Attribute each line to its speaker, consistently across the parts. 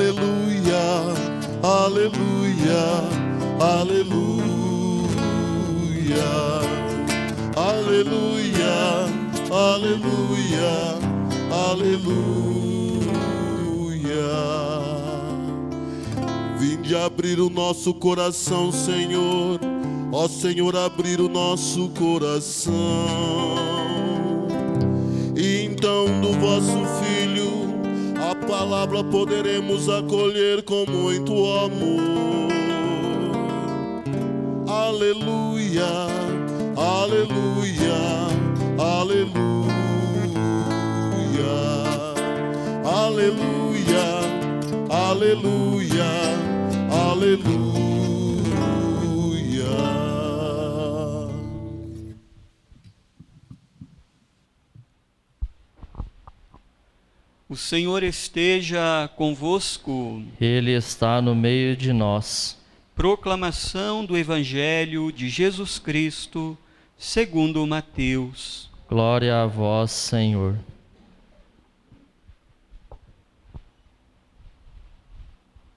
Speaker 1: aleluia, aleluia, aleluia, aleluia, aleluia, aleluia. Vinde abrir o nosso coração, Senhor, ó Senhor, abrir o nosso coração. E então do vosso Filho a palavra poderemos acolher com muito amor. Aleluia, aleluia, aleluia, aleluia, aleluia, aleluia.
Speaker 2: O Senhor esteja convosco.
Speaker 3: Ele está no meio de nós.
Speaker 2: Proclamação do Evangelho de Jesus Cristo, segundo Mateus.
Speaker 3: Glória a vós, Senhor.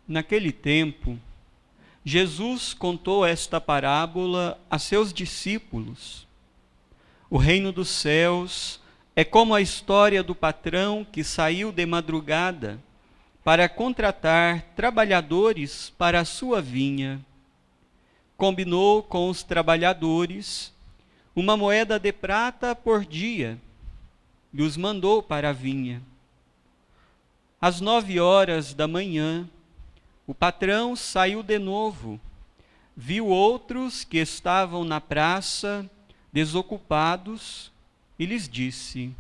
Speaker 2: Naquele tempo, Jesus contou esta parábola a seus discípulos. O reino dos céus é como a história do patrão que saiu de madrugada para contratar trabalhadores para a sua vinha. Combinou com os trabalhadores 1 moeda de prata por dia e os mandou para a vinha. Às 9 horas da manhã, o patrão saiu de novo, viu outros que estavam na praça, desocupados, e lhes disse: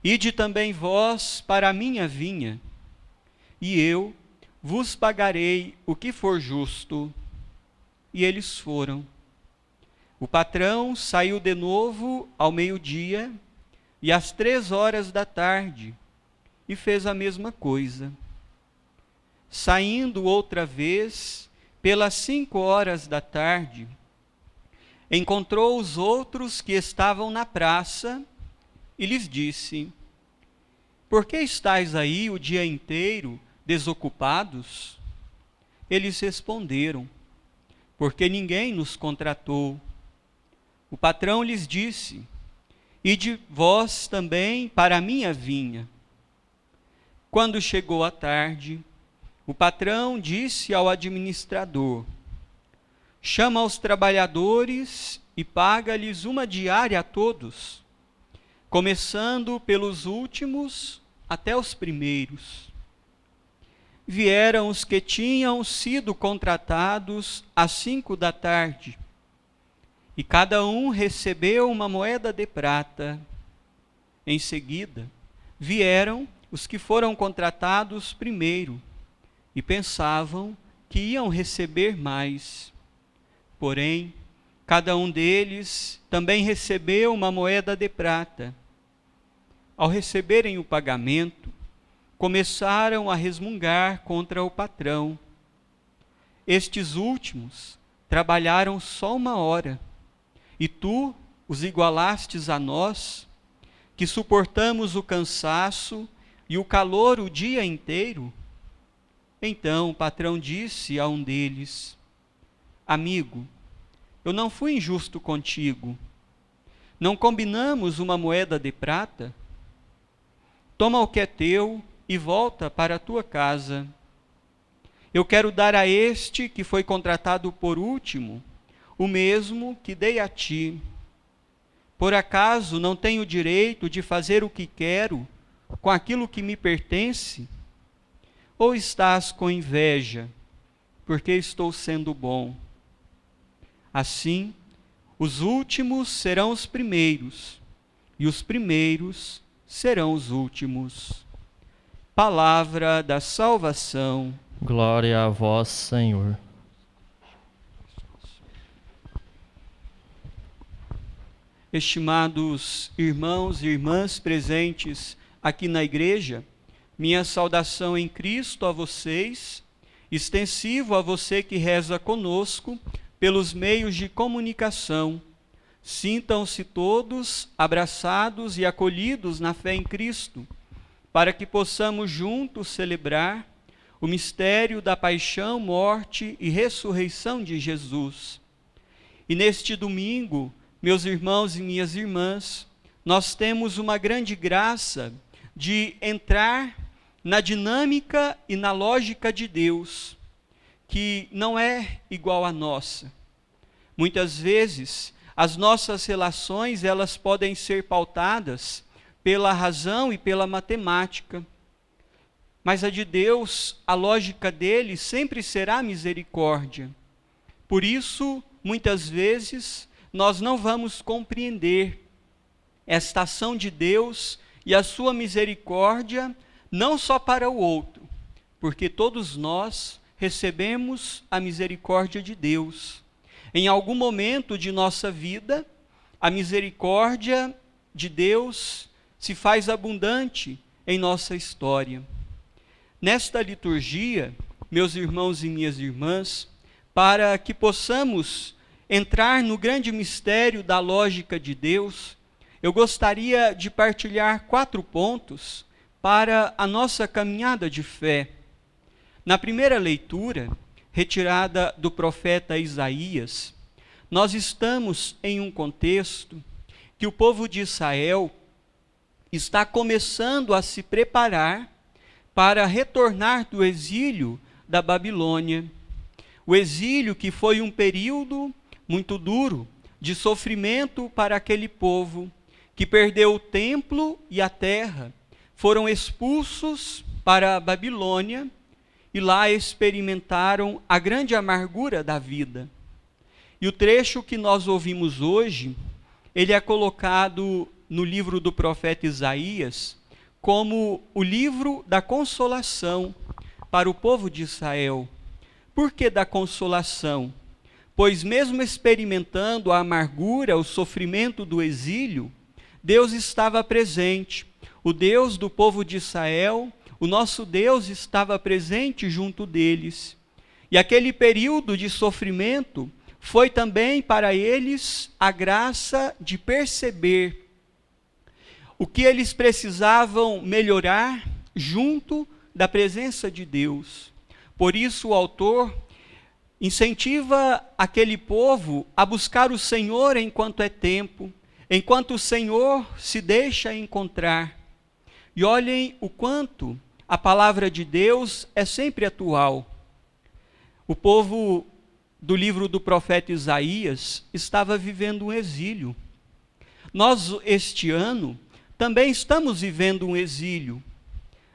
Speaker 2: Ide também vós para a minha vinha, e eu vos pagarei o que for justo. E eles foram. O patrão saiu de novo ao meio-dia e às 3 horas da tarde, e fez a mesma coisa. Saindo outra vez, pelas 5 horas da tarde, encontrou os outros que estavam na praça e lhes disse: Por que estáis aí o dia inteiro desocupados? Eles responderam: Porque ninguém nos contratou. O patrão lhes disse: Ide vós também para a minha vinha. Quando chegou a tarde, o patrão disse ao administrador: Chama os trabalhadores e paga-lhes uma diária a todos, começando pelos últimos até os primeiros. Vieram os que tinham sido contratados às 5 da tarde, e cada um recebeu 1 moeda de prata. Em seguida, vieram os que foram contratados primeiro, e pensavam que iam receber mais. Porém, cada um deles também recebeu 1 moeda de prata. Ao receberem o pagamento, começaram a resmungar contra o patrão. Estes últimos trabalharam só 1 hora, e tu os igualastes a nós, que suportamos o cansaço e o calor o dia inteiro? Então o patrão disse a um deles: Amigo, eu não fui injusto contigo. Não combinamos 1 moeda de prata? Toma o que é teu e volta para a tua casa. Eu quero dar a este que foi contratado por último o mesmo que dei a ti. Por acaso não tenho direito de fazer o que quero com aquilo que me pertence? Ou estás com inveja, porque estou sendo bom? Assim, os últimos serão os primeiros, e os primeiros serão os últimos. Palavra da salvação.
Speaker 3: Glória a vós, Senhor.
Speaker 2: Estimados irmãos e irmãs presentes aqui na igreja, minha saudação em Cristo a vocês, extensivo a você que reza conosco pelos meios de comunicação. Sintam-se todos abraçados e acolhidos na fé em Cristo, para que possamos juntos celebrar o mistério da paixão, morte e ressurreição de Jesus. E neste domingo, meus irmãos e minhas irmãs, nós temos uma grande graça de entrar na dinâmica e na lógica de Deus, que não é igual à nossa. Muitas vezes, as nossas relações, elas podem ser pautadas pela razão e pela matemática. Mas a de Deus, a lógica dele sempre será misericórdia. Por isso, muitas vezes, nós não vamos compreender esta ação de Deus e a sua misericórdia, não só para o outro, porque todos nós recebemos a misericórdia de Deus. Em algum momento de nossa vida, a misericórdia de Deus se faz abundante em nossa história. Nesta liturgia, meus irmãos e minhas irmãs, para que possamos entrar no grande mistério da lógica de Deus, eu gostaria de partilhar 4 pontos para a nossa caminhada de fé. Na primeira leitura, retirada do profeta Isaías, nós estamos em um contexto que o povo de Israel está começando a se preparar para retornar do exílio da Babilônia. O exílio que foi um período muito duro de sofrimento para aquele povo, que perdeu o templo e a terra, foram expulsos para a Babilônia e lá experimentaram a grande amargura da vida. E o trecho que nós ouvimos hoje, ele é colocado no livro do profeta Isaías como o livro da consolação para o povo de Israel. Por que da consolação? Pois mesmo experimentando a amargura, o sofrimento do exílio, Deus estava presente. O Deus do povo de Israel, o nosso Deus, estava presente junto deles. E aquele período de sofrimento foi também para eles a graça de perceber o que eles precisavam melhorar junto da presença de Deus. Por isso o autor incentiva aquele povo a buscar o Senhor enquanto é tempo, enquanto o Senhor se deixa encontrar. E olhem o quanto a palavra de Deus é sempre atual. O povo do livro do profeta Isaías estava vivendo um exílio. Nós, este ano, também estamos vivendo um exílio.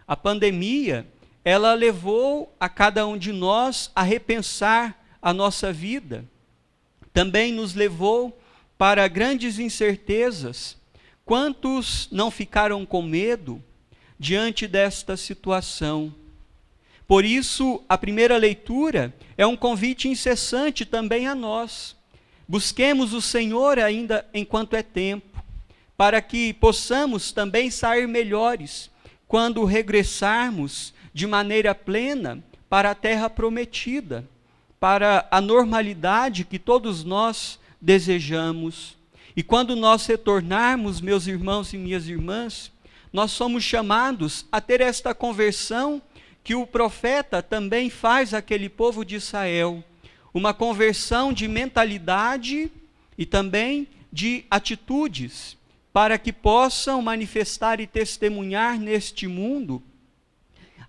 Speaker 2: A pandemia, ela levou a cada um de nós a repensar a nossa vida. Também nos levou para grandes incertezas. Quantos não ficaram com medo diante desta situação? Por isso, a primeira leitura é um convite incessante também a nós. Busquemos o Senhor ainda enquanto é tempo, para que possamos também sair melhores quando regressarmos de maneira plena para a terra prometida, para a normalidade que todos nós desejamos. E quando nós retornarmos, meus irmãos e minhas irmãs, nós somos chamados a ter esta conversão que o profeta também faz àquele povo de Israel, uma conversão de mentalidade e também de atitudes, para que possam manifestar e testemunhar neste mundo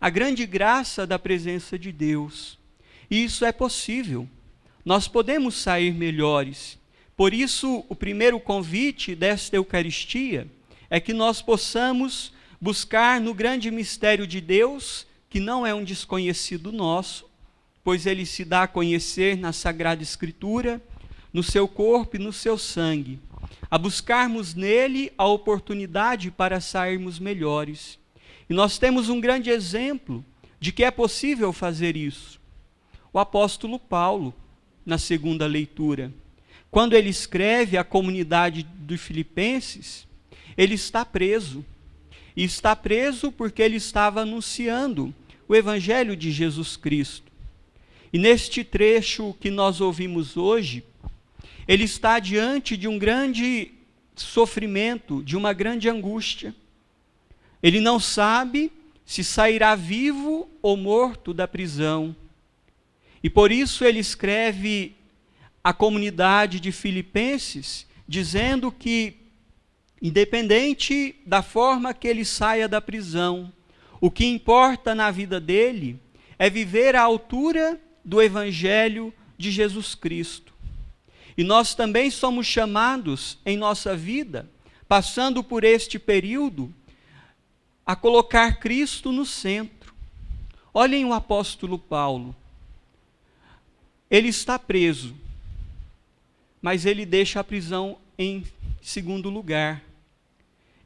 Speaker 2: a grande graça da presença de Deus. E isso é possível. Nós podemos sair melhores. Por isso, o primeiro convite desta Eucaristia é que nós possamos buscar no grande mistério de Deus, que não é um desconhecido nosso, pois ele se dá a conhecer na Sagrada Escritura, no seu corpo e no seu sangue, a buscarmos nele a oportunidade para sairmos melhores. E nós temos um grande exemplo de que é possível fazer isso. O apóstolo Paulo, na segunda leitura, quando ele escreve à comunidade dos Filipenses, ele está preso. E está preso porque ele estava anunciando o Evangelho de Jesus Cristo. E neste trecho que nós ouvimos hoje, ele está diante de um grande sofrimento, de uma grande angústia. Ele não sabe se sairá vivo ou morto da prisão. E por isso ele escreve à comunidade de Filipenses, dizendo que, independente da forma que ele saia da prisão, o que importa na vida dele é viver à altura do Evangelho de Jesus Cristo. E nós também somos chamados em nossa vida, passando por este período, a colocar Cristo no centro. Olhem o apóstolo Paulo. Ele está preso, mas ele deixa a prisão em segundo lugar.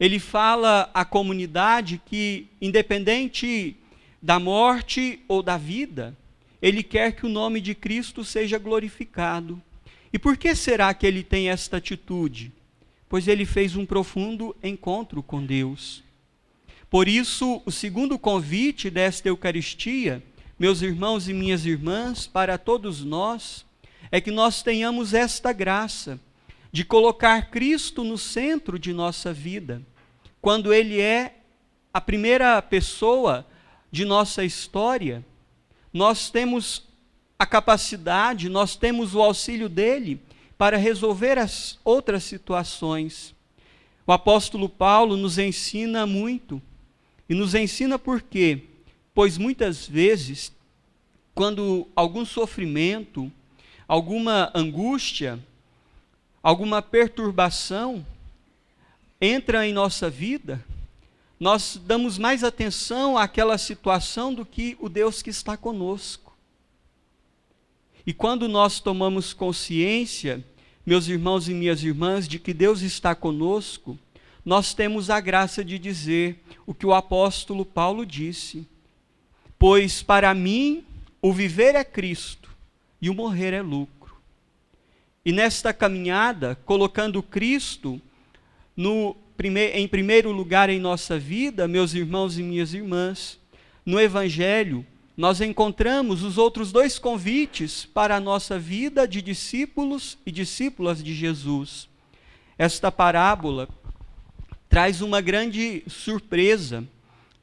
Speaker 2: Ele fala à comunidade que, independente da morte ou da vida, ele quer que o nome de Cristo seja glorificado. E por que será que ele tem esta atitude? Pois ele fez um profundo encontro com Deus. Por isso, o segundo convite desta Eucaristia, meus irmãos e minhas irmãs, para todos nós, é que nós tenhamos esta graça de colocar Cristo no centro de nossa vida, quando Ele é a primeira pessoa de nossa história. Nós temos a capacidade, nós temos o auxílio dele para resolver as outras situações. O apóstolo Paulo nos ensina muito, e nos ensina por quê? Pois muitas vezes, quando algum sofrimento, alguma angústia, alguma perturbação entra em nossa vida, nós damos mais atenção àquela situação do que o Deus que está conosco. E quando nós tomamos consciência, meus irmãos e minhas irmãs, de que Deus está conosco, nós temos a graça de dizer o que o apóstolo Paulo disse: pois para mim o viver é Cristo e o morrer é lucro. E nesta caminhada, colocando Cristo em primeiro lugar em nossa vida, meus irmãos e minhas irmãs, no Evangelho, nós encontramos os outros dois convites para a nossa vida de discípulos e discípulas de Jesus. Esta parábola traz uma grande surpresa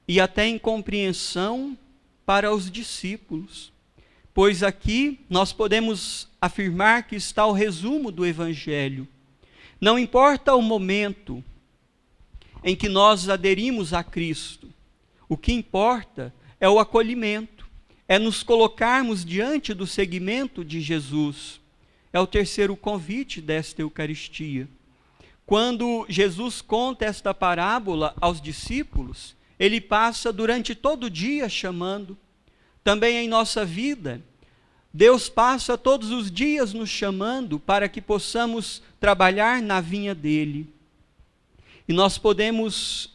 Speaker 2: e até incompreensão para os discípulos, pois aqui nós podemos afirmar que está o resumo do Evangelho. Não importa o momento em que nós aderimos a Cristo, o que importa é o acolhimento, é nos colocarmos diante do seguimento de Jesus. É o terceiro convite desta Eucaristia. Quando Jesus conta esta parábola aos discípulos, ele passa durante todo o dia chamando. Também em nossa vida, Deus passa todos os dias nos chamando para que possamos trabalhar na vinha dele. E nós podemos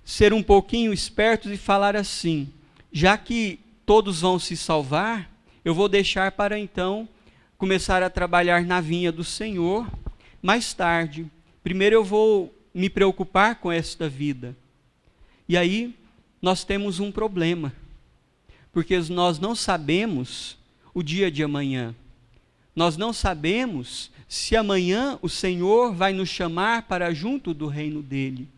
Speaker 2: ser um pouquinho espertos e falar assim: já que todos vão se salvar, eu vou deixar para então começar a trabalhar na vinha do Senhor mais tarde. Primeiro eu vou me preocupar com esta vida. E aí nós temos um problema, porque nós não sabemos o dia de amanhã. Nós não sabemos se amanhã o Senhor vai nos chamar para junto do reino dele.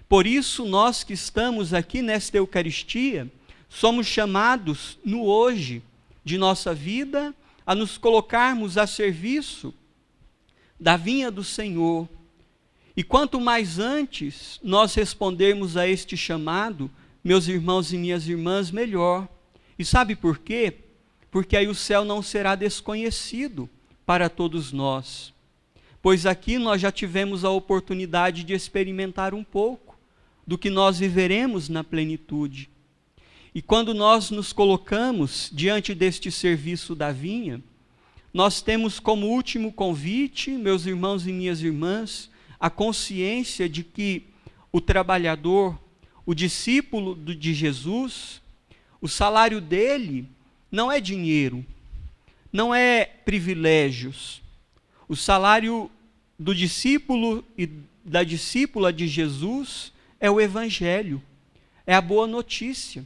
Speaker 2: Por isso, nós que estamos aqui nesta Eucaristia, somos chamados no hoje de nossa vida a nos colocarmos a serviço da vinha do Senhor. E quanto mais antes nós respondermos a este chamado, meus irmãos e minhas irmãs, melhor. E sabe por quê? Porque aí o céu não será desconhecido para todos nós. Pois aqui nós já tivemos a oportunidade de experimentar um pouco do que nós viveremos na plenitude. E quando nós nos colocamos diante deste serviço da vinha, nós temos como último convite, meus irmãos e minhas irmãs, a consciência de que o trabalhador, o discípulo de Jesus, o salário dele não é dinheiro, não é privilégios. O salário do discípulo e da discípula de Jesus é o Evangelho, é a boa notícia.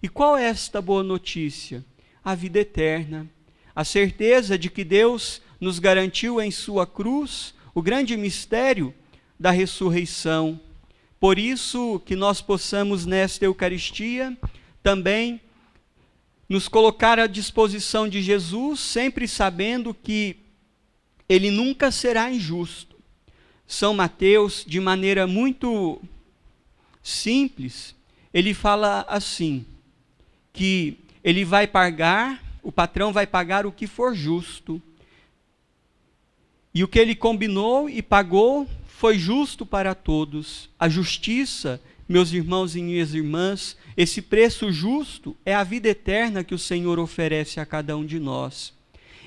Speaker 2: E qual é esta boa notícia? A vida eterna, a certeza de que Deus nos garantiu em sua cruz o grande mistério da ressurreição. Por isso que nós possamos nesta Eucaristia também nos colocar à disposição de Jesus, sempre sabendo que ele nunca será injusto. São Mateus, de maneira muito simples, ele fala assim, que ele vai pagar, o patrão vai pagar o que for justo. E o que ele combinou e pagou foi justo para todos. A justiça, meus irmãos e minhas irmãs, esse preço justo é a vida eterna que o Senhor oferece a cada um de nós.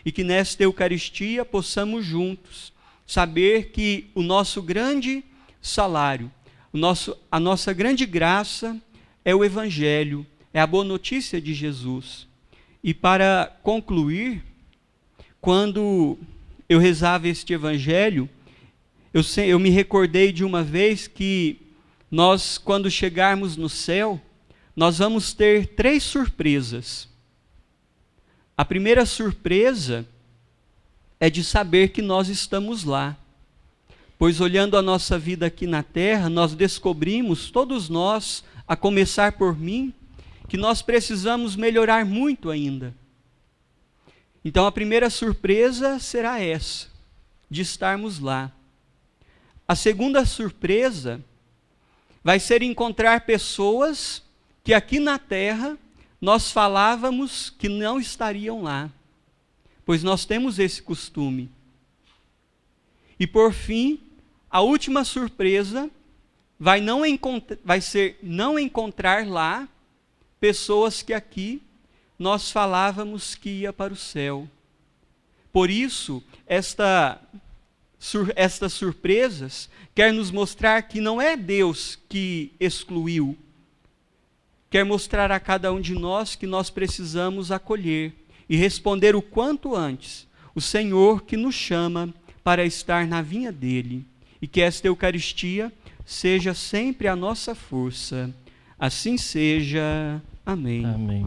Speaker 2: E que nesta Eucaristia possamos juntos saber que o nosso grande salário, a nossa grande graça é o Evangelho, é a boa notícia de Jesus. E para concluir, quando eu rezava este Evangelho, eu me recordei de uma vez que nós, quando chegarmos no céu, nós vamos ter 3 surpresas. A primeira surpresa é de saber que nós estamos lá. Pois olhando a nossa vida aqui na terra, nós descobrimos, todos nós, a começar por mim, que nós precisamos melhorar muito ainda. Então a primeira surpresa será essa, de estarmos lá. A segunda surpresa vai ser encontrar pessoas que aqui na terra nós falávamos que não estariam lá, pois nós temos esse costume. E por fim, a última surpresa vai ser não encontrar lá pessoas que aqui nós falávamos que ia para o céu. Por isso, estas surpresas quer nos mostrar que não é Deus que excluiu, quer mostrar a cada um de nós que nós precisamos acolher e responder o quanto antes o Senhor que nos chama para estar na vinha dele, e que esta Eucaristia seja sempre a nossa força. Assim seja. Amém.
Speaker 3: Amém.